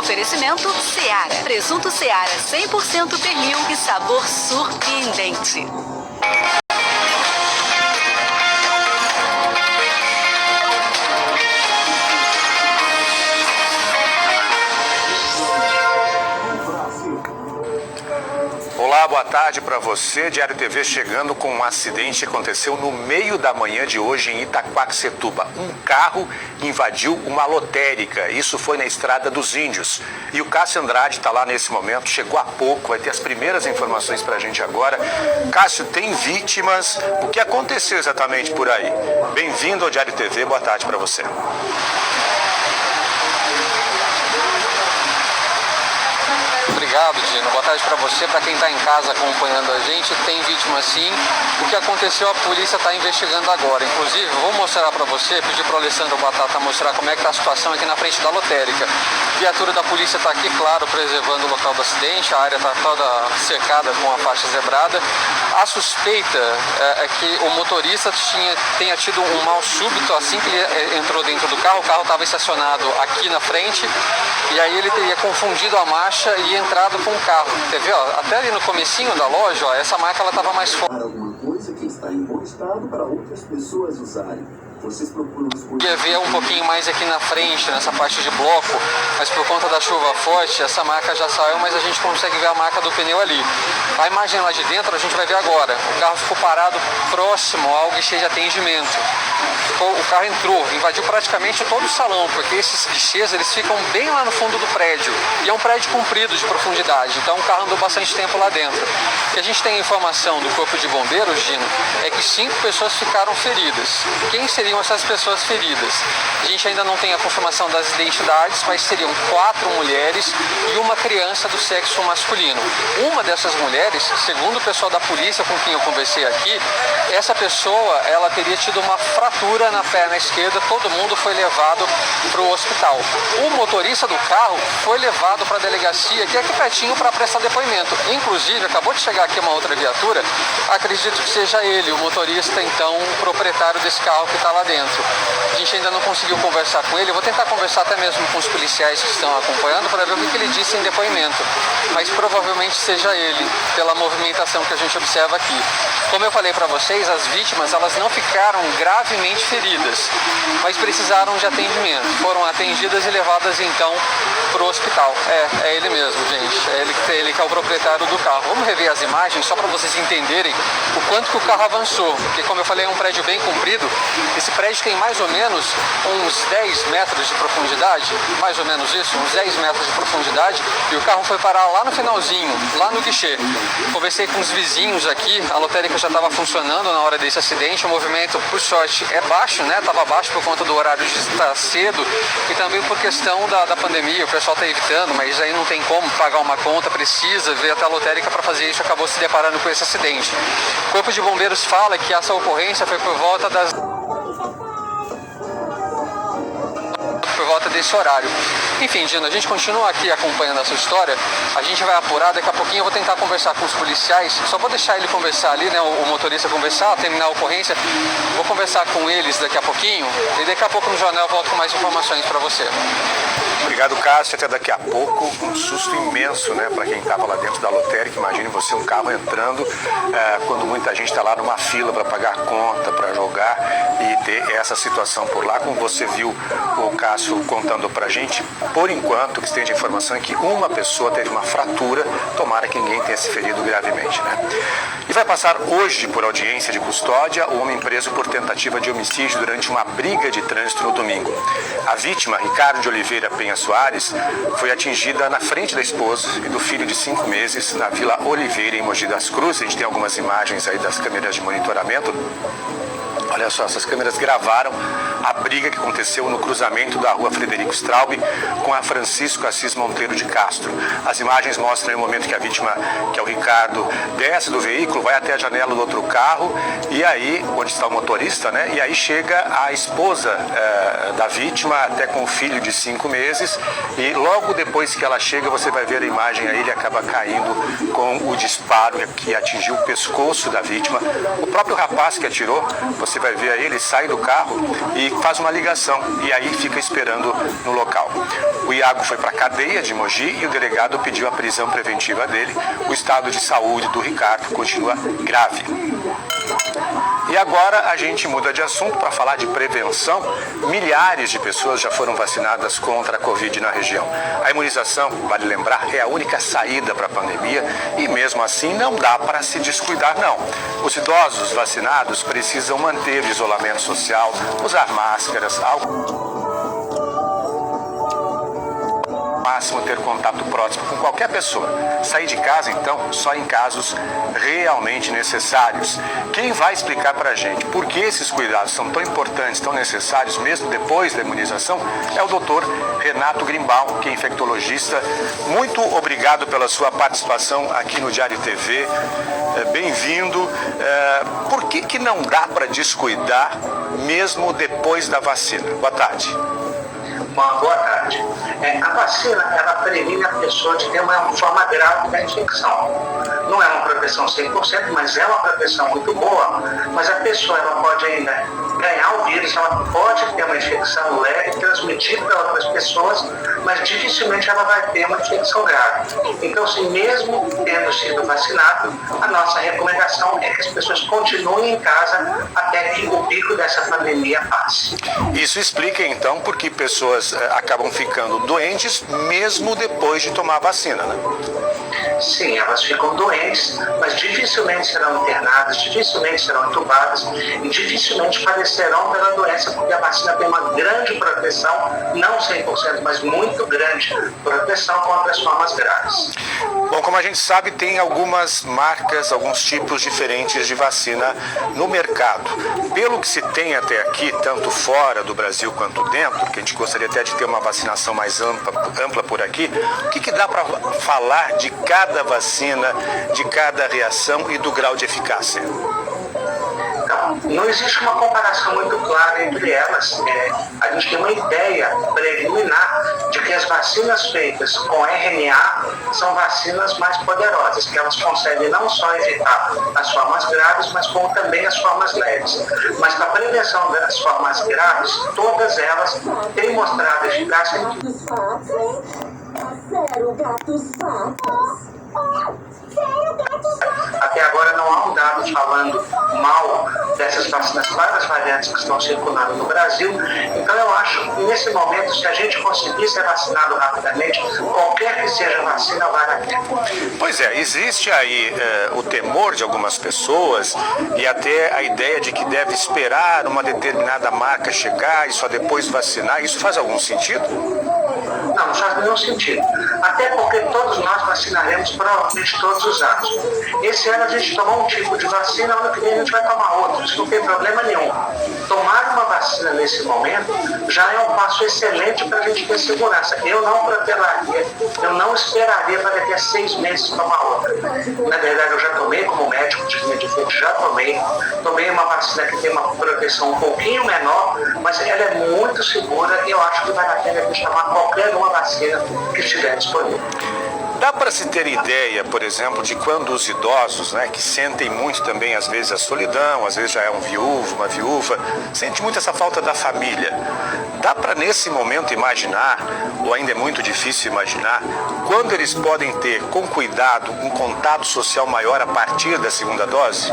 Oferecimento Seara. Presunto Seara 100% pernil e sabor surpreendente. Olá, boa tarde para você. Diário TV chegando com um acidente que aconteceu no meio da manhã de hoje em Itaquaquecetuba. Um carro invadiu uma lotérica. Isso foi na Estrada dos Índios. E o Cássio Andrade está lá nesse momento, chegou há pouco, vai ter as primeiras informações para a gente agora. Cássio, tem vítimas? O que aconteceu exatamente por aí? Bem-vindo ao Diário TV, boa tarde para você. Obrigado, Dino. Boa tarde para você, para quem está em casa acompanhando a gente. Tem vítima sim. O que aconteceu, a polícia está investigando agora. Inclusive, vou mostrar para você, pedir para o Alessandro Batata mostrar como é que está a situação aqui na frente da lotérica. A viatura da polícia está aqui, claro, preservando o local do acidente. A área está toda cercada com a faixa zebrada. A suspeita é que o motorista tenha tido um mal súbito assim que ele entrou dentro do carro. O carro estava estacionado aqui na frente e aí ele teria confundido a marcha e entrado com o carro. Quer ver, ó, até ali no comecinho da loja, ó, essa marca ela tava mais forte. Alguma coisa que está em bom estado para outras pessoas usarem. Vocês procuram Ia ver um pouquinho mais aqui na frente, nessa parte de bloco, mas por conta da chuva forte, essa marca já saiu, mas a gente consegue ver a marca do pneu ali. A imagem lá de dentro a gente vai ver agora. O carro ficou parado próximo ao guichê de atendimento. O carro entrou, invadiu praticamente todo o salão, porque esses guichês eles ficam bem lá no fundo do prédio. E é um prédio comprido de profundidade, então o carro andou bastante tempo lá dentro. O que a gente tem informação do Corpo de Bombeiros, Gino, é que 5 pessoas ficaram feridas. Quem seriam essas pessoas feridas? A gente ainda não tem a confirmação das identidades, mas seriam 4 mulheres e uma criança do sexo masculino. Uma dessas mulheres, segundo o pessoal da polícia com quem eu conversei aqui, essa pessoa ela teria tido uma fratura na perna esquerda, todo mundo foi levado para o hospital. O motorista do carro foi levado para a delegacia, que é aqui pertinho, para prestar depoimento. Inclusive, acabou de chegar aqui uma outra viatura, acredito que seja ele, o motorista, então, o proprietário desse carro que está lá dentro. A gente ainda não conseguiu conversar com ele, eu vou tentar conversar até mesmo com os policiais que estão acompanhando para ver o que ele disse em depoimento, mas provavelmente seja ele, pela movimentação que a gente observa aqui. Como eu falei para vocês, as vítimas elas não ficaram gravemente feridas, mas precisaram de atendimento. Foram atendidas e levadas então para o hospital. É ele mesmo, gente. É ele que é o proprietário do carro. Vamos rever as imagens só para vocês entenderem o quanto que o carro avançou. Porque, como eu falei, é um prédio bem comprido. Esse prédio tem mais ou menos uns 10 metros de profundidade, mais ou menos isso, uns 10 metros de profundidade, e o carro foi parar lá no finalzinho, lá no guichê. Conversei com os vizinhos aqui, a lotérica já estava funcionando na hora desse acidente, o movimento, por sorte, é baixo, né? Estava baixo por conta do horário de estar cedo e também por questão da pandemia, o pessoal está evitando, mas aí não tem como pagar uma conta, precisa ver até a lotérica para fazer isso, acabou se deparando com esse acidente. O Corpo de Bombeiros fala que essa ocorrência foi por volta desse horário. Enfim, Dino, a gente continua aqui acompanhando essa história, a gente vai apurar, daqui a pouquinho eu vou tentar conversar com os policiais, só vou deixar ele conversar ali, né, o motorista conversar, terminar a ocorrência, vou conversar com eles daqui a pouquinho, e daqui a pouco no jornal eu volto com mais informações para você. Obrigado, Cássio. Até daqui a pouco. Um susto imenso, né, para quem estava lá dentro da lotérica. Imagine você, um carro entrando quando muita gente está lá numa fila para pagar conta, para jogar e ter essa situação por lá. Como você viu o Cássio contando para a gente, por enquanto, o que se tem de informação é que uma pessoa teve uma fratura. Tomara que ninguém tenha se ferido gravemente, né? E vai passar hoje por audiência de custódia o homem preso por tentativa de homicídio durante uma briga de trânsito no domingo. A vítima, Ricardo de Oliveira Penha Soares, foi atingida na frente da esposa e do filho de 5 meses na Vila Oliveira, em Mogi das Cruzes. A gente tem algumas imagens aí das câmeras de monitoramento. Olha só, essas câmeras gravaram a briga que aconteceu no cruzamento da rua Frederico Straub com a Francisco Assis Monteiro de Castro. As imagens mostram o momento que a vítima, que é o Ricardo, desce do veículo, vai até a janela do outro carro e aí, onde está o motorista, né? E aí chega a esposa da vítima, até com o filho de 5 meses, e logo depois que ela chega, você vai ver a imagem aí, ele acaba caindo com o disparo que atingiu o pescoço da vítima. O próprio rapaz que atirou, você vai ver aí, ele sai do carro e faz uma ligação e aí fica esperando no local. O Iago foi para a cadeia de Mogi e o delegado pediu a prisão preventiva dele. O estado de saúde do Ricardo continua grave. E agora a gente muda de assunto para falar de prevenção. Milhares de pessoas já foram vacinadas contra a Covid na região. A imunização, vale lembrar, é a única saída para a pandemia e mesmo assim não dá para se descuidar, não. Os idosos vacinados precisam manter o isolamento social, usar máscaras, máximo ter contato próximo com qualquer pessoa. Sair de casa, então, só em casos realmente necessários. Quem vai explicar para a gente por que esses cuidados são tão importantes, tão necessários, mesmo depois da imunização, é o doutor Renato Grimbal, que é infectologista. Muito obrigado pela sua participação aqui no Diário TV. Bem-vindo. Por que não dá para descuidar mesmo depois da vacina? Boa tarde. Bom, boa tarde. A vacina, ela previne a pessoa de ter uma forma grave da infecção. Não é uma proteção 100%, mas é uma proteção muito boa. Mas a pessoa, ela pode ainda ganhar o vírus, ela pode ter uma infecção leve, transmitir para outras pessoas, mas dificilmente ela vai ter uma infecção grave. Então, assim, mesmo tendo sido vacinado, a nossa recomendação é que as pessoas continuem em casa até que o pico dessa pandemia passe. Isso explica, então, por que pessoas acabam ficando doentes mesmo depois de tomar a vacina, né? Sim, elas ficam doentes, mas dificilmente serão internadas, dificilmente serão entubadas e dificilmente padecerão pela doença, porque a vacina tem uma grande proteção, não 100%, mas muito grande proteção contra as formas graves. Bom, como a gente sabe, tem algumas marcas, alguns tipos diferentes de vacina no mercado. Pelo que se tem até aqui, tanto fora do Brasil quanto dentro, que a gente gostaria até de ter uma vacinação mais ampla por aqui, o que dá para falar de cada vacina, de cada reação e do grau de eficácia? Então, não existe uma comparação muito clara entre elas. A gente tem uma ideia preliminar de que as vacinas feitas com RNA são vacinas mais poderosas, que elas conseguem não só evitar as formas graves, mas como também as formas leves. Mas para a prevenção das formas graves, todas elas têm mostrado eficácia em até agora não há um dado falando mal dessas vacinas para as variantes que estão circulando no Brasil. Então eu acho que nesse momento, se a gente conseguir ser vacinado rapidamente, qualquer que seja a vacina vale a pena. Pois é, existe aí o temor de algumas pessoas e até a ideia de que deve esperar uma determinada marca chegar e só depois vacinar. Isso faz algum sentido? Não faz nenhum sentido. Até porque todos nós vacinaremos provavelmente todos os anos. Esse ano a gente tomou um tipo de vacina, ano que vem a gente vai tomar outro. Isso não tem problema nenhum. Tomar uma vacina nesse momento já é um passo excelente para a gente ter segurança. Eu não protelaria, eu não esperaria para daqui a 6 meses tomar outra. Na verdade, eu já tomei como médico de linha de frente, já tomei uma vacina que tem uma proteção um pouquinho menor, mas ela é muito segura e eu acho que vale a pena a gente tomar qualquer uma vacina que estiver disponível. Dá para se ter ideia, por exemplo, de quando os idosos, né, que sentem muito também, às vezes, a solidão, às vezes já é um viúvo, uma viúva, sente muito essa falta da família. Dá para, nesse momento, imaginar, ou ainda é muito difícil imaginar, quando eles podem ter, com cuidado, um contato social maior a partir da segunda dose?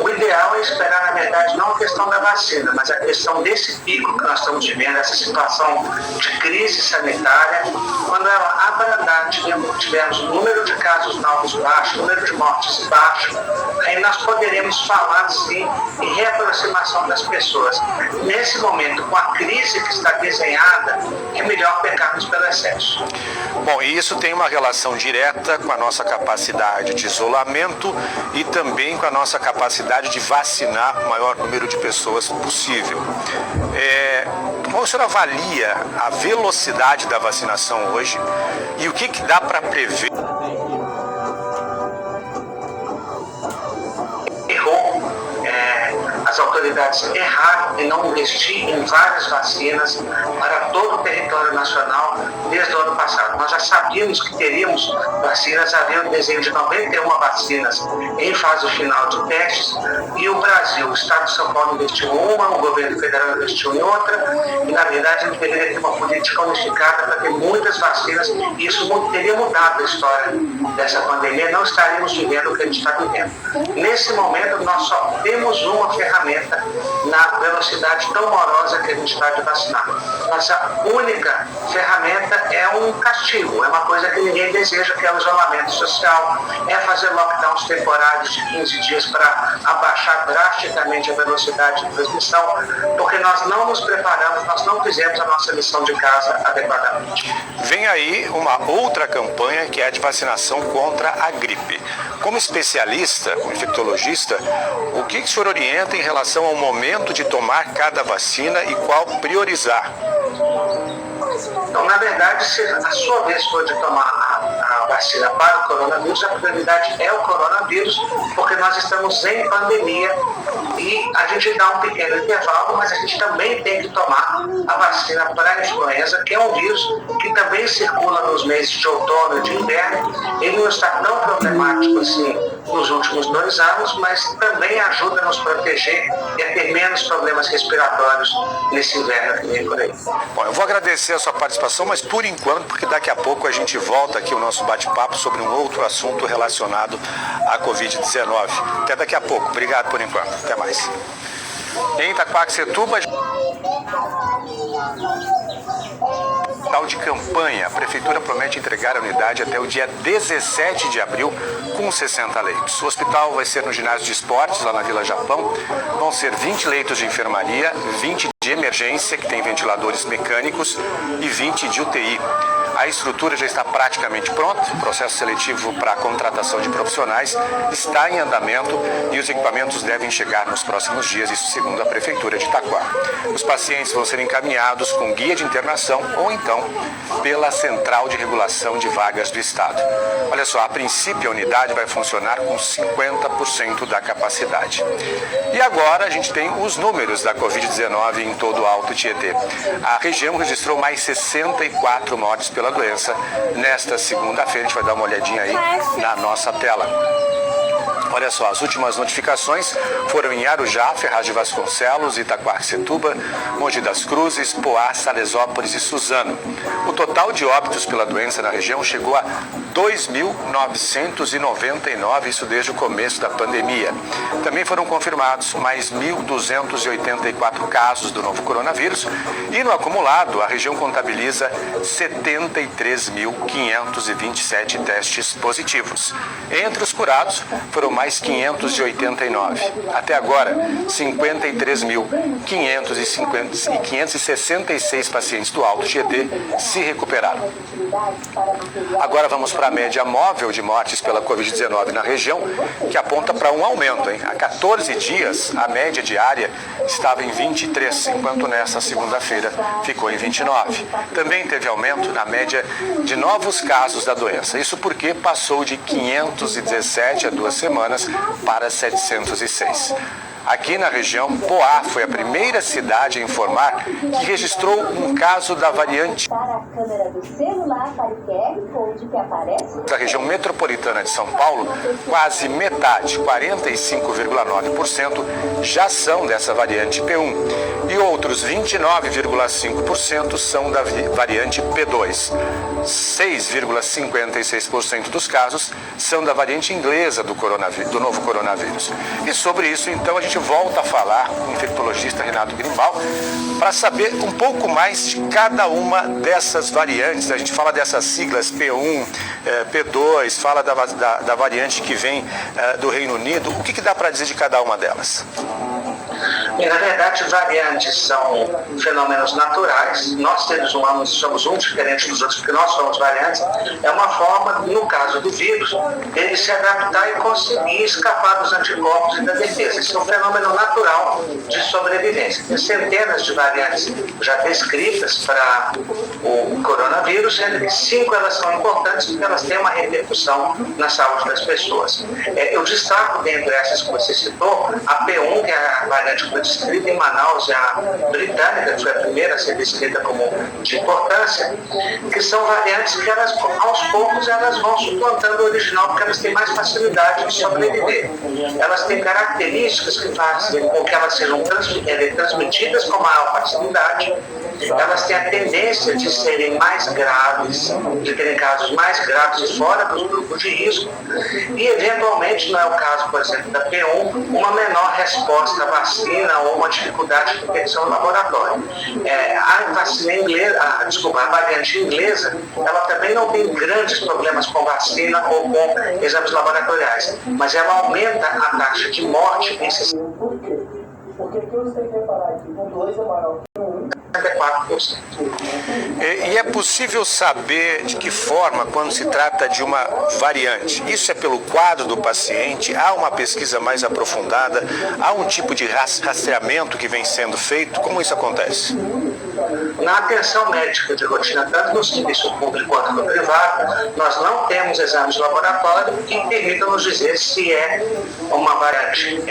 O ideal é esperar, na verdade, não a questão da vacina, mas a questão desse pico que nós estamos vivendo, essa situação de crise sanitária, quando ela abrandar, tivermos número de casos novos baixo, número de mortes baixo, aí nós poderemos falar, sim, em reaproximação das pessoas. Nesse momento, com a crise que está desenhada, é melhor pecarmos pelo excesso. Bom, e isso tem uma relação direta com a nossa capacidade de isolamento e também com a nossa capacidade de vacinar o maior número de pessoas possível. Como o senhor avalia a velocidade da vacinação hoje e o que dá para prever? As as autoridades erraram em não investir em várias vacinas para todo o território nacional desde o ano passado. Nós já sabíamos que teríamos vacinas, havia um desenho de 91 vacinas em fase final de testes, e o Brasil, o Estado de São Paulo investiu em uma, o governo federal investiu em outra, e na verdade ele deveria ter uma política unificada para ter muitas vacinas, e isso teria mudado a história dessa pandemia, não estaríamos vivendo o que a gente está vivendo. Nesse momento, nós só temos uma ferramenta na velocidade tão morosa que a gente está de vacinar. Nossa única ferramenta é um castigo, é uma coisa que ninguém deseja, que é o isolamento social, é fazer lockdowns temporários de 15 dias para abaixar drasticamente a velocidade de transmissão, porque nós não nos preparamos, nós não fizemos a nossa lição de casa adequadamente. Vem aí uma outra campanha que é a de vacinação contra a gripe. Como especialista, como infectologista, o que o senhor orienta em relação ao momento de tomar cada vacina e qual priorizar? Então, na verdade, se a sua vez for de tomar a vacina para o coronavírus, a prioridade é o coronavírus, porque nós estamos em pandemia e a gente dá um pequeno intervalo, mas a gente também tem que tomar a vacina para a influenza, que é um vírus que também circula nos meses de outono e de inverno. Ele não está tão problemático assim nos últimos 2 anos, mas também ajuda a nos proteger e a ter menos problemas respiratórios nesse inverno que vem por aí. Bom, eu vou agradecer a sua participação, mas por enquanto, porque daqui a pouco a gente volta aqui o nosso bate-papo sobre um outro assunto relacionado à Covid-19. Até daqui a pouco. Obrigado por enquanto. Até mais. Em Itaquaquecetuba, tal de campanha, a Prefeitura promete entregar a unidade até o dia 17 de abril com 60 leitos. O hospital vai ser no ginásio de esportes, lá na Vila Japão. Vão ser 20 leitos de enfermaria, 20 de emergência, que tem ventiladores mecânicos, e 20 de UTI. A estrutura já está praticamente pronta, o processo seletivo para a contratação de profissionais está em andamento e os equipamentos devem chegar nos próximos dias, isso segundo a Prefeitura de Itaquá. Os pacientes vão ser encaminhados com guia de internação ou então pela Central de Regulação de Vagas do Estado. Olha só, a princípio a unidade vai funcionar com 50% da capacidade. E agora a gente tem os números da Covid-19 em todo o Alto Tietê. A região registrou mais 64 mortes pela doença nesta segunda-feira. A gente vai dar uma olhadinha aí na nossa tela. Olha só, as últimas notificações foram em Arujá, Ferraz de Vasconcelos, Itaquaquecetuba, Mogi das Cruzes, Poá, Salesópolis e Suzano. O total de óbitos pela doença na região chegou a 2.999, isso desde o começo da pandemia. Também foram confirmados mais 1.284 casos do novo coronavírus e no acumulado a região contabiliza 73.527 testes positivos. Entre os curados foram mais 589. Até agora, 53.566 pacientes do Alto Tietê se recuperaram. Agora vamos para a média móvel de mortes pela Covid-19 na região, que aponta para um aumento. Há 14 dias, a média diária estava em 23, enquanto nesta segunda-feira ficou em 29. Também teve aumento na média de novos casos da doença. Isso porque passou de 517 há 2 semanas para 706. Aqui na região, Poá foi a primeira cidade a informar que registrou um caso da variante. Da região metropolitana de São Paulo, quase metade, 45,9%, já são dessa variante P1 e outros 29,5% são da variante P2. 6,56% dos casos são da variante inglesa do novo coronavírus. E sobre isso, então, a gente volta a falar com o infectologista Renato Grimbal para saber um pouco mais de cada uma dessas variantes. A gente fala dessas siglas P1, P2, fala da variante que vem do Reino Unido. O que dá para dizer de cada uma delas? E, na verdade, variantes são fenômenos naturais. Nós, seres humanos, somos uns diferentes dos outros, porque nós somos variantes. É uma forma, no caso do vírus, ele se adaptar e conseguir escapar dos anticorpos e da defesa. Isso é um fenômeno natural de sobrevivência. Tem centenas de variantes já descritas para o coronavírus, sendo que 5 elas são importantes porque elas têm uma repercussão na saúde das pessoas. Eu destaco dentro dessas que você citou, a P1, que é a variante que foi descrita em Manaus, a britânica, que foi a primeira a ser descrita como de importância, que são variantes que elas, aos poucos, elas vão suplantando o original, porque elas têm mais facilidade de sobreviver. Elas têm características que fazem com que elas sejam transmitidas com maior facilidade. Elas têm a tendência de serem mais graves, de terem casos mais graves e fora dos grupos de risco, e eventualmente, não é o caso, por exemplo, da P1, uma menor resposta à vacina ou uma dificuldade de detecção no laboratório. A vacina inglesa, a variante inglesa, ela também não tem grandes problemas com vacina ou com exames laboratoriais, mas ela aumenta a taxa de morte em 64%. E é possível saber de que forma, quando se trata de uma variante? Isso é pelo quadro do paciente? Há uma pesquisa mais aprofundada? Há um tipo de rastreamento que vem sendo feito? Como isso acontece? Na atenção médica de rotina, tanto no serviço público quanto no privado, nós não temos exames de laboratório que permitam nos dizer se é uma variante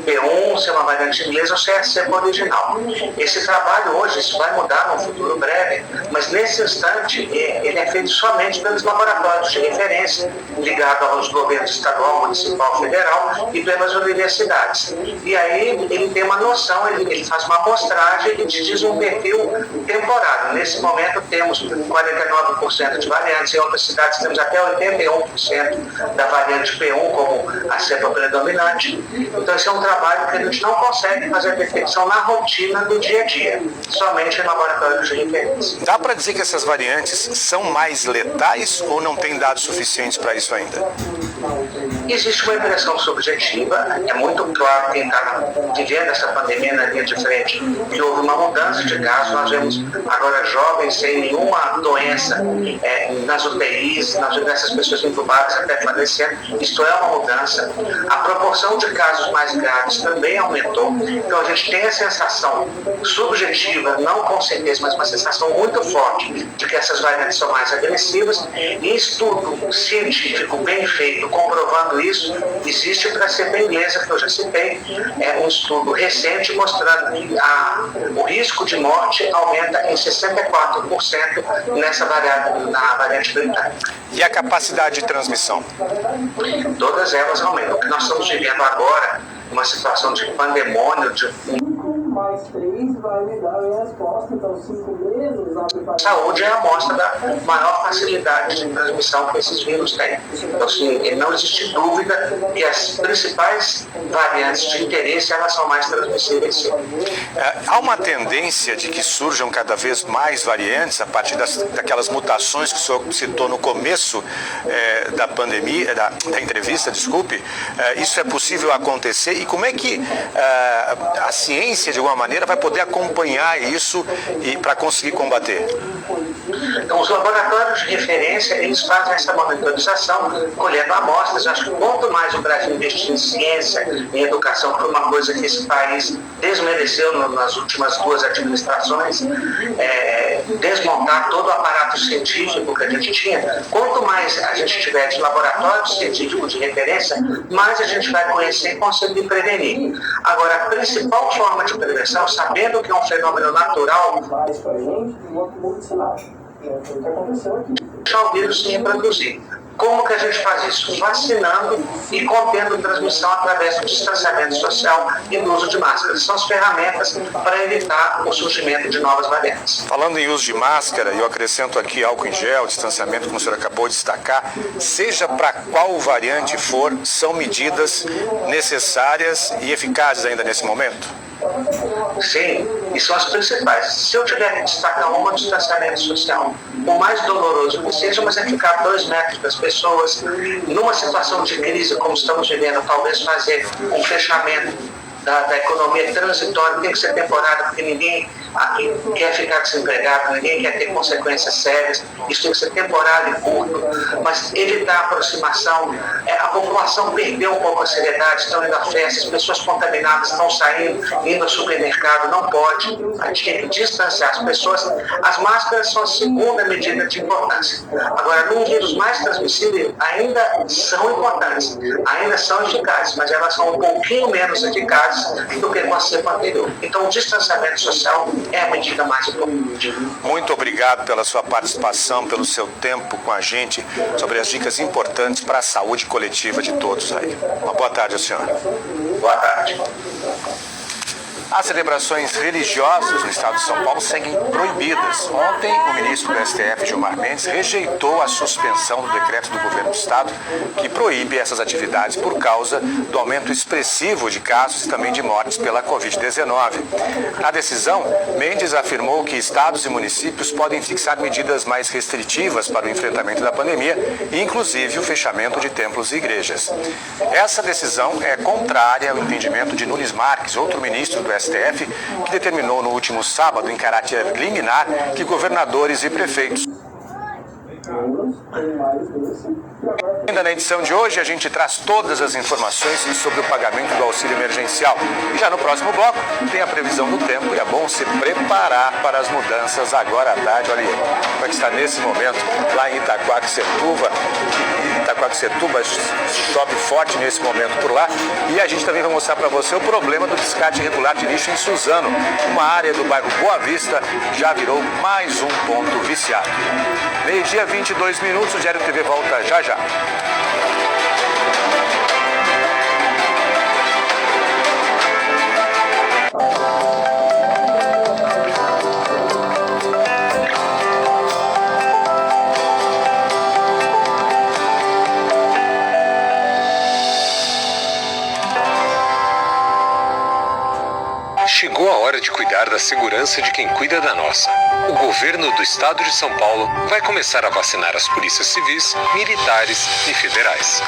P1, se é uma variante inglesa ou se é a cepa original. Esse trabalho hoje, isso vai mudar no futuro breve, mas nesse instante ele é feito somente pelos laboratórios de referência, ligado aos governos estadual, municipal, federal e pelas universidades. E aí ele tem uma noção, ele faz uma amostragem e te diz um perfil temporário. Nesse momento temos 49% de variantes, em outras cidades temos até 81% da variante P1 como a cepa predominante. Então esse é um trabalho que a gente não consegue fazer a detecção na rotina do dia a dia, somente em laboratórios de referência. Dá para dizer que essas variantes são mais letais ou não tem dados suficientes para isso ainda? Existe uma impressão subjetiva, é muito claro quem está vivendo essa pandemia na linha de frente, que houve uma mudança de casos. Nós vemos agora jovens sem nenhuma doença nas UTIs, nós vemos essas pessoas entubadas até falecendo. Isto é uma mudança. A proporção de casos mais graves também aumentou. Então a gente tem a sensação subjetiva, não com certeza, mas uma sensação muito forte de que essas variantes são mais agressivas. E estudo científico bem feito, comprovando isso, existe para a cepa inglesa, que eu já citei, um estudo recente mostrando que o risco de morte aumenta em 64% na variante britânica. E a capacidade de transmissão? Todas elas aumentam. O que nós estamos vivendo agora, uma situação de pandemônio, mais 3 vai me dar a resposta, então 5 meses. Saúde é a amostra da maior facilidade de transmissão que esses vírus têm. Então, assim, não existe dúvida que as principais variantes de interesse, elas são mais transmissíveis, sim. Há uma tendência de que surjam cada vez mais variantes a partir daquelas mutações que o senhor citou no começo da pandemia, da entrevista, desculpe. Isso é possível acontecer? E como é que a ciência, de alguma maneira, vai poder acompanhar isso para conseguir combater? Então, os laboratórios de referência, eles fazem essa monitorização, colhendo amostras. Acho que quanto mais o Brasil investir em ciência, em educação, que foi uma coisa que esse país desmereceu nas últimas 2 administrações, desmontar todo o aparato científico que a gente tinha, quanto mais a gente tiver de laboratório científico de referência, mais a gente vai conhecer e conseguir prevenir. Agora, a principal forma de prevenção, sabendo que é um fenômeno natural, deixar o vírus se reproduzir. Como que a gente faz isso? Vacinando e contendo transmissão através do distanciamento social e do uso de máscaras. São as ferramentas para evitar o surgimento de novas variantes. Falando em uso de máscara, eu acrescento aqui álcool em gel, distanciamento, como o senhor acabou de destacar, seja para qual variante for, são medidas necessárias e eficazes ainda nesse momento? Sim, e são as principais. Se eu tiver que destacar uma, distanciamento social, o mais doloroso que seja, mas é ficar 2 metros das pessoas. Numa situação de crise como estamos vivendo, talvez fazer um fechamento da economia transitória, tem que ser temporária, porque ninguém aqui quer ficar desempregado, ninguém quer ter consequências sérias, isso tem que ser temporário e curto, mas evitar a aproximação. A população perdeu um pouco a seriedade, estão indo a festas, pessoas contaminadas estão saindo, indo ao supermercado, não pode, a gente tem que distanciar as pessoas. As máscaras são a segunda medida de importância. Agora, num vírus mais transmissível, ainda são importantes, ainda são eficazes, mas elas são um pouquinho menos eficazes do que com a cepa anterior. Então, o distanciamento social é a medida mais importante. Muito obrigado pela sua participação, pelo seu tempo com a gente sobre as dicas importantes para a saúde coletiva de todos aí. Uma boa tarde ao senhor. Boa tarde. As celebrações religiosas no estado de São Paulo seguem proibidas. Ontem, o ministro do STF, Gilmar Mendes, rejeitou a suspensão do decreto do governo do estado que proíbe essas atividades por causa do aumento expressivo de casos e também de mortes pela Covid-19. Na decisão, Mendes afirmou que estados e municípios podem fixar medidas mais restritivas para o enfrentamento da pandemia, inclusive o fechamento de templos e igrejas. Essa decisão é contrária ao entendimento de Nunes Marques, outro ministro do STF, que determinou no último sábado, em caráter liminar, que governadores e prefeitos. Ainda na edição de hoje, a gente traz todas as informações sobre o pagamento do auxílio emergencial. E já no próximo bloco, tem a previsão do tempo e é bom se preparar para as mudanças agora à tarde. Olha aí, como é que está nesse momento lá em Itaquaquecetuba. Itaquaquecetuba chove forte nesse momento por lá. E a gente também vai mostrar para você o problema do descarte irregular de lixo em Suzano. Uma área do bairro Boa Vista já virou mais um ponto viciado. Meio-dia, 22 minutos, o Diário TV volta já já. Chegou a hora de cuidar da segurança de quem cuida da nossa. O governo do estado de São Paulo vai começar a vacinar as polícias civis, militares e federais.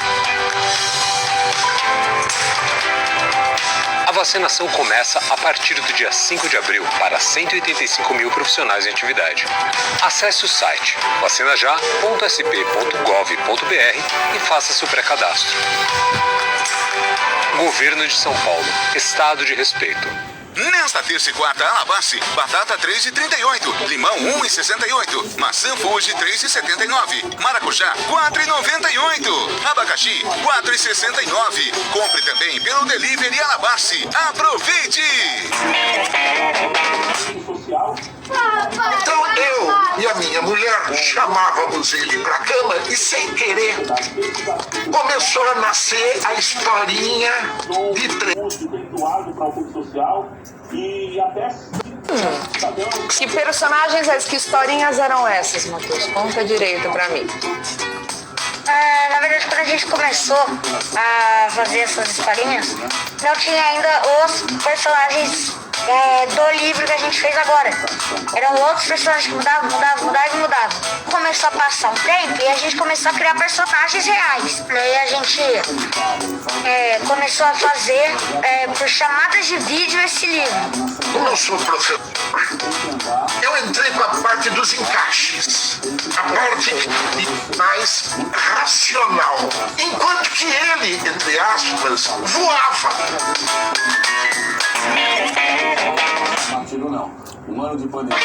A vacinação começa a partir do dia 5 de abril para 185 mil profissionais em atividade. Acesse o site vacinajá.sp.gov.br e faça seu pré-cadastro. Governo de São Paulo. Estado de respeito. Nesta terça e quarta, Alabastro, batata 3,38, limão 1,68, maçã Fuji 3,79, maracujá 4,98, abacaxi 4,69. Compre também pelo Delivery Alabastro. Aproveite! Então eu e a minha mulher chamávamos ele pra cama e, sem querer, começou a nascer a historinha de Que personagens, que historinhas eram essas, Matheus? Conta direito pra mim. Na verdade, quando a gente começou a fazer essas historinhas, não tinha ainda os personagens do livro que a gente fez agora. Eram outros personagens que mudavam. Começou a passar um tempo e a gente começou a criar personagens reais. Aí a gente começou a fazer por chamadas de vídeo esse livro. Como eu sou professor, eu entrei com a parte dos encaixes, a parte mais racional, enquanto que ele, entre aspas, voava. Não. Um ano de pandemia.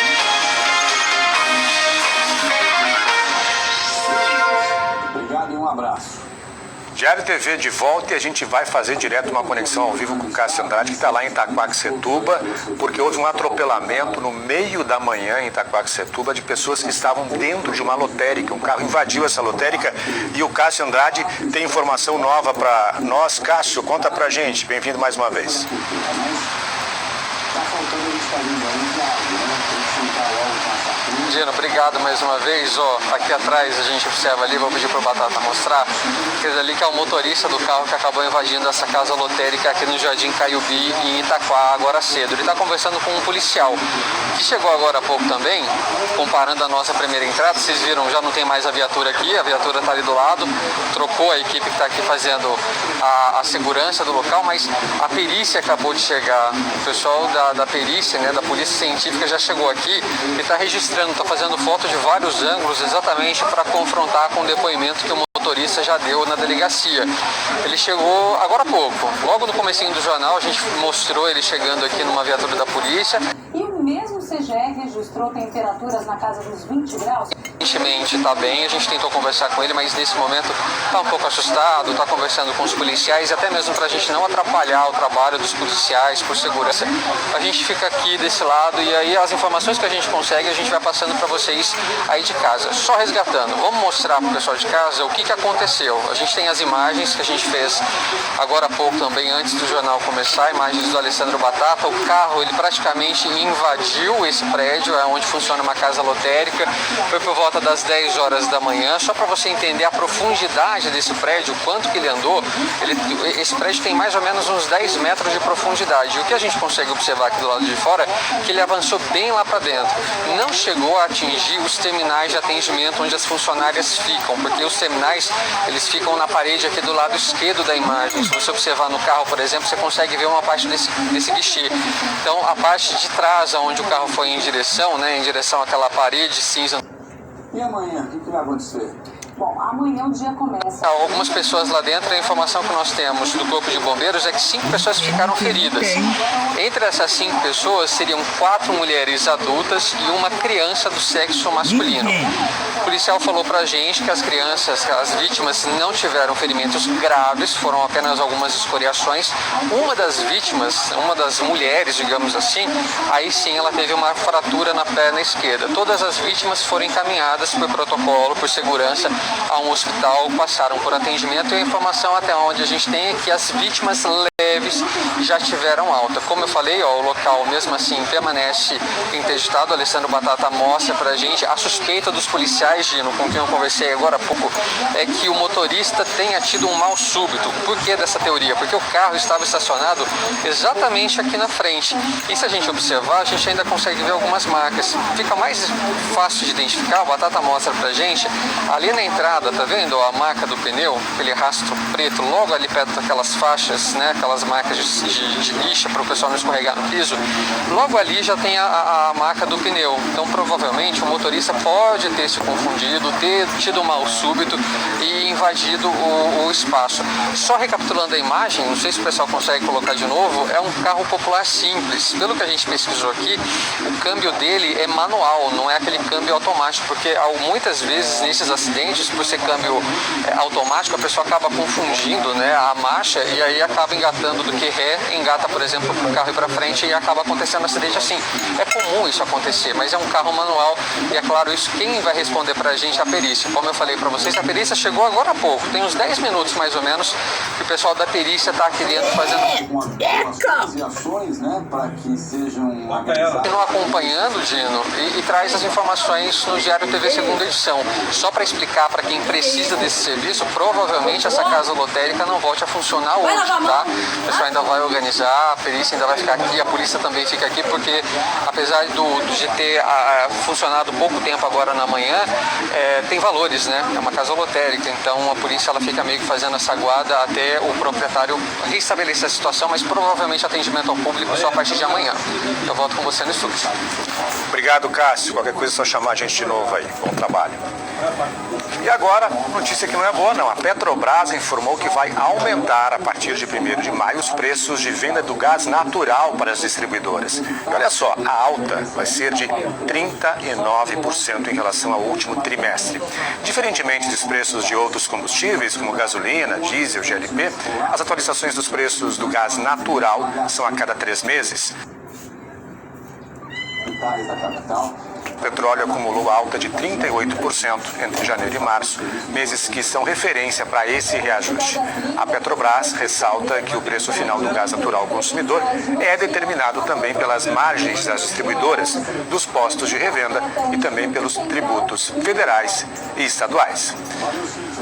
Obrigado e um abraço. Diário TV de volta e a gente vai fazer direto uma conexão ao vivo com o Cássio Andrade, que está lá em Itaquaquecetuba, porque houve um atropelamento no meio da manhã em Itaquaquecetuba de pessoas que estavam dentro de uma lotérica. Um carro invadiu essa lotérica e o Cássio Andrade tem informação nova para nós. Cássio, conta pra gente. Bem-vindo mais uma vez. Dino, obrigado mais uma vez. Ó, aqui atrás a gente observa ali, vou pedir pro Batata mostrar, aquele ali que é o motorista do carro que acabou invadindo essa casa lotérica aqui no Jardim Caiubi, em Itaquá, agora cedo. Ele está conversando com um policial que chegou agora há pouco também, comparando a nossa primeira entrada. Vocês viram, já não tem mais a viatura aqui, a viatura está ali do lado, trocou a equipe que está aqui fazendo a segurança do local, mas a perícia acabou de chegar. O pessoal da perícia, né, da polícia científica já chegou aqui e está registrando, está fazendo foto de vários ângulos exatamente para confrontar com o depoimento que o motorista já deu na delegacia. Ele chegou agora há pouco, logo no comecinho do jornal a gente mostrou ele chegando aqui numa viatura da polícia. E o mesmo CGR registrou temperaturas na casa dos 20 graus. Aparentemente está bem, a gente tentou conversar com ele, mas nesse momento está um pouco assustado, está conversando com os policiais, até mesmo para a gente não atrapalhar o trabalho dos policiais por segurança. A gente fica aqui desse lado e aí as informações que a gente consegue a gente vai passando para vocês aí de casa. Só resgatando, vamos mostrar para o pessoal de casa o que aconteceu. A gente tem as imagens que a gente fez agora há pouco também, antes do jornal começar, imagens do Alessandro Batata. O carro, ele praticamente invadiu esse prédio, é onde funciona uma casa lotérica, foi por volta das 10 horas da manhã. Só para você entender a profundidade desse prédio, quanto que ele andou, esse prédio tem mais ou menos uns 10 metros de profundidade. E o que a gente consegue observar aqui do lado de fora, que ele avançou bem lá para dentro. Não chegou a atingir os terminais de atendimento onde as funcionárias ficam, porque os terminais, eles ficam na parede aqui do lado esquerdo da imagem. Se você observar no carro, por exemplo, você consegue ver uma parte desse guichê. Então, a parte de trás, onde o carro foi em direção, né, em direção àquela parede cinza. E amanhã, o que vai acontecer? Bom, amanhã o dia começa. Algumas pessoas lá dentro, a informação que nós temos do Corpo de Bombeiros é que 5 pessoas ficaram feridas. Entre essas 5 pessoas, seriam 4 mulheres adultas e uma criança do sexo masculino. O policial falou pra gente que as crianças, as vítimas, não tiveram ferimentos graves, foram apenas algumas escoriações. Uma das vítimas, uma das mulheres, digamos assim, aí sim ela teve uma fratura na perna esquerda. Todas as vítimas foram encaminhadas por protocolo, por segurança, a um hospital, passaram por atendimento, e a informação até onde a gente tem é que as vítimas leves já tiveram alta. Como eu falei, ó, o local mesmo assim permanece interditado. O Alessandro Batata mostra pra gente a suspeita dos policiais, Gino, com quem eu conversei agora há pouco, é que o motorista tenha tido um mal súbito. Por que dessa teoria? Porque o carro estava estacionado exatamente aqui na frente. E se a gente observar, a gente ainda consegue ver algumas marcas. Fica mais fácil de identificar, o Batata mostra pra gente, ali na entrada, tá vendo a marca do pneu, aquele rastro preto, logo ali perto daquelas faixas, né, aquelas marcas de lixa para o pessoal não escorregar no piso, logo ali já tem a marca do pneu. Então provavelmente o motorista pode ter se confundido, ter tido um mal súbito e invadido o espaço. Só recapitulando a imagem, não sei se o pessoal consegue colocar de novo, é um carro popular simples. Pelo que a gente pesquisou aqui, o câmbio dele é manual, não é aquele câmbio automático, porque muitas vezes nesses acidentes, por ser câmbio automático, a pessoa acaba confundindo, né, a marcha e aí acaba engatando do que ré, engata, por exemplo, para o carro ir para frente e acaba acontecendo um acidente assim. É comum isso acontecer, mas é um carro manual e é claro, isso quem vai responder para a gente é a perícia. Como eu falei para vocês, a perícia chegou agora há pouco, tem uns 10 minutos mais ou menos que o pessoal da perícia está aqui dentro fazendo ações, né, para que sejam acompanhando, Dino, e traz as informações no Diário TV Segunda Edição. Só para explicar para quem precisa desse serviço, provavelmente essa casa lotérica não volte a funcionar hoje, tá? O pessoal ainda vai organizar, a perícia ainda vai ficar aqui, a polícia também fica aqui, porque apesar do GT funcionado pouco tempo agora na manhã, tem valores, né? É uma casa lotérica, então a polícia ela fica meio que fazendo essa guarda até o proprietário restabelecer a situação, mas provavelmente atendimento ao público só a partir de amanhã. Eu volto com você no estúdio. Obrigado, Cássio. Qualquer coisa é só chamar a gente de novo aí. Bom trabalho. E agora, notícia que não é boa não. A Petrobras informou que vai aumentar a partir de 1º de maio os preços de venda do gás natural para as distribuidoras. E olha só, a alta vai ser de 39% em relação ao último trimestre. Diferentemente dos preços de outros combustíveis, como gasolina, diesel, GLP, as atualizações dos preços do gás natural são a cada 3 meses. Da capital, petróleo acumulou alta de 38% entre janeiro e março, meses que são referência para esse reajuste. A Petrobras ressalta que o preço final do gás natural ao consumidor é determinado também pelas margens das distribuidoras, dos postos de revenda e também pelos tributos federais e estaduais.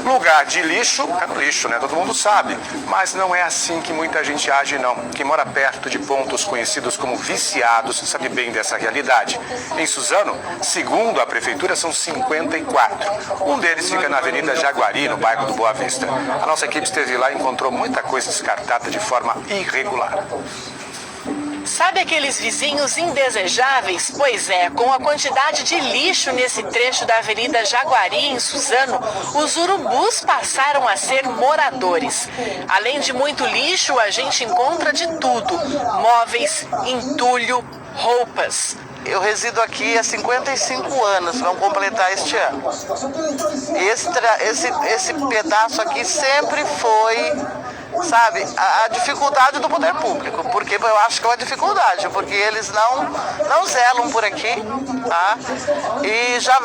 Lugar de lixo é no lixo, né? Todo mundo sabe, mas não é assim que muita gente age, não. Quem mora perto de pontos conhecidos como viciados sabe bem dessa realidade. Em Suzano, segundo a prefeitura, são 54. Um deles fica na Avenida Jaguari, no bairro do Boa Vista. A nossa equipe esteve lá e encontrou muita coisa descartada de forma irregular. Sabe aqueles vizinhos indesejáveis? Pois é, com a quantidade de lixo nesse trecho da Avenida Jaguari, em Suzano, os urubus passaram a ser moradores. Além de muito lixo, a gente encontra de tudo: móveis, entulho, roupas. Eu resido aqui há 55 anos, vamos completar este ano. Esse pedaço aqui sempre foi, sabe, a dificuldade do poder público, porque eu acho que é uma dificuldade, porque eles não zelam por aqui, tá? E já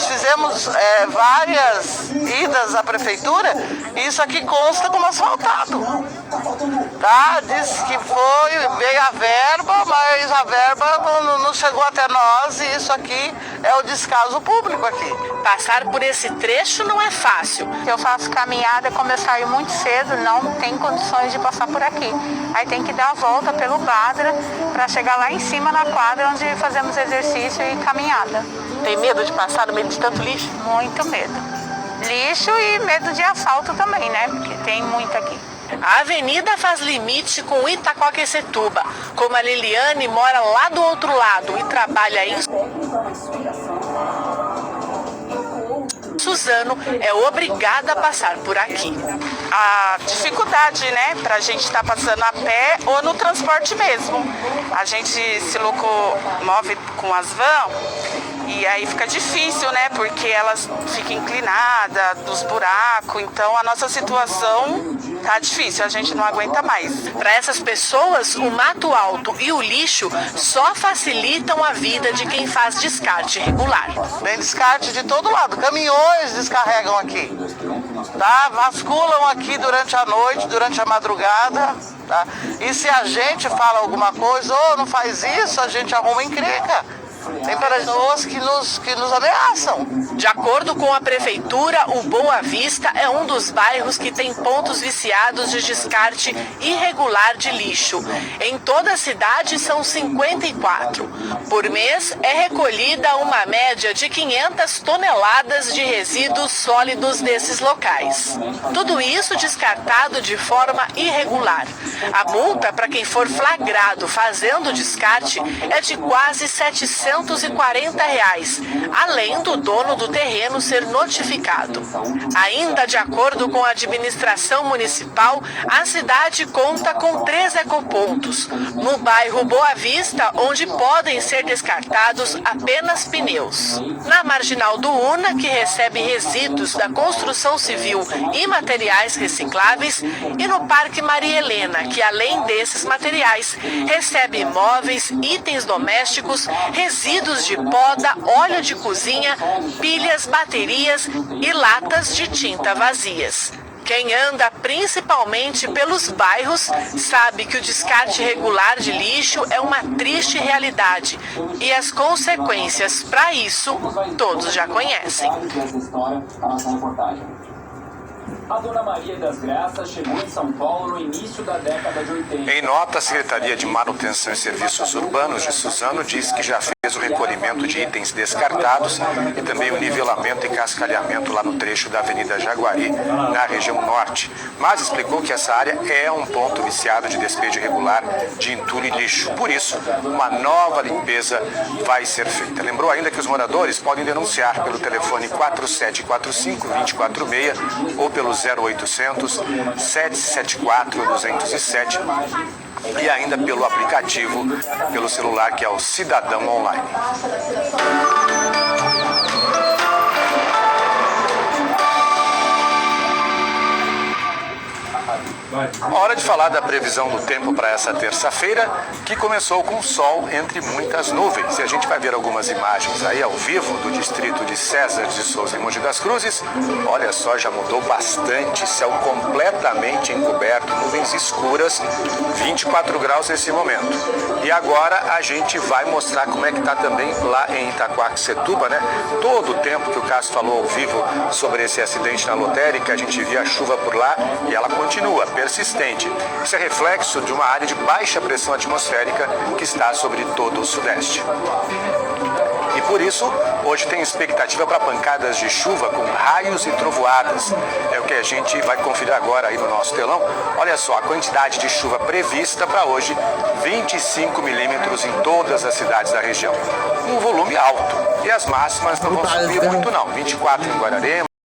fizemos várias idas à prefeitura, e isso aqui consta como asfaltado, tá? Diz que veio a verba, mas a verba não chegou até nós, e isso aqui é o descaso público aqui. Passar por esse trecho não é fácil. Eu faço caminhada, como eu saio muito cedo, não tem condições de passar por aqui. Aí tem que dar a volta pelo Badra para chegar lá em cima na quadra onde fazemos exercício e caminhada. Tem medo de passar no meio de tanto lixo? Muito medo. Lixo e medo de assalto também, né? Porque tem muito aqui. A avenida faz limite com Itaquaquecetuba. Como a Liliane mora lá do outro lado e trabalha em Suzano, é obrigada a passar por aqui. A dificuldade, né, pra gente estar passando a pé ou no transporte mesmo. A gente se locomove com as vans e aí fica difícil, né, porque elas ficam inclinadas, dos buracos, então a nossa situação tá difícil, a gente não aguenta mais. Para essas pessoas, o mato alto e o lixo só facilitam a vida de quem faz descarte regular. Tem descarte de todo lado, caminhões descarregam aqui, tá? Vasculam aqui durante a noite, durante a madrugada, tá? E se a gente fala alguma coisa, ou não faz isso, a gente arruma encrenca. Tem pessoas que nos ameaçam. De acordo com a prefeitura, o Boa Vista é um dos bairros que tem pontos viciados de descarte irregular de lixo. Em toda a cidade são 54. Por mês é recolhida uma média de 500 toneladas de resíduos sólidos nesses locais. Tudo isso descartado de forma irregular. A multa para quem for flagrado fazendo descarte é de quase R$740, além do dono do terreno ser notificado. Ainda de acordo com a administração municipal, a cidade conta com 3 ecopontos. No bairro Boa Vista, onde podem ser descartados apenas pneus. Na Marginal do Una, que recebe resíduos da construção civil e materiais recicláveis. E no Parque Maria Helena, que além desses materiais, recebe móveis, itens domésticos, resíduos de poda, óleo de cozinha, pilhas, baterias e latas de tinta vazias. Quem anda principalmente pelos bairros sabe que o descarte regular de lixo é uma triste realidade e as consequências para isso todos já conhecem. A Dona Maria das Graças chegou em São Paulo no início da década de 80. Em nota, a Secretaria de Manutenção e Serviços Urbanos de Suzano diz que já fez o recolhimento de itens descartados e também o nivelamento e cascalhamento lá no trecho da Avenida Jaguari, na região norte. Mas explicou que essa área é um ponto viciado de despejo irregular de entulho e lixo. Por isso, uma nova limpeza vai ser feita. Lembrou ainda que os moradores podem denunciar pelo telefone 4745-246 ou pelo 0800 774 207 e ainda pelo aplicativo, pelo celular, que é o Cidadão Online. Hora de falar da previsão do tempo para essa terça-feira, que começou com sol entre muitas nuvens. E a gente vai ver algumas imagens aí ao vivo do distrito de César de Souza, em Mogi das Cruzes. Olha só, já mudou bastante, céu completamente encoberto, nuvens escuras, 24 graus nesse momento. E agora a gente vai mostrar como é que está também lá em Itaquaquecetuba, né? Todo o tempo que o Cássio falou ao vivo sobre esse acidente na lotérica, a gente via a chuva por lá e ela continua persistente. Isso é reflexo de uma área de baixa pressão atmosférica que está sobre todo o sudeste. E por isso, hoje tem expectativa para pancadas de chuva com raios e trovoadas. É o que a gente vai conferir agora aí no nosso telão. Olha só, a quantidade de chuva prevista para hoje, 25 milímetros em todas as cidades da região. Um volume alto. E as máximas não vão subir muito não. 24 em Guararema.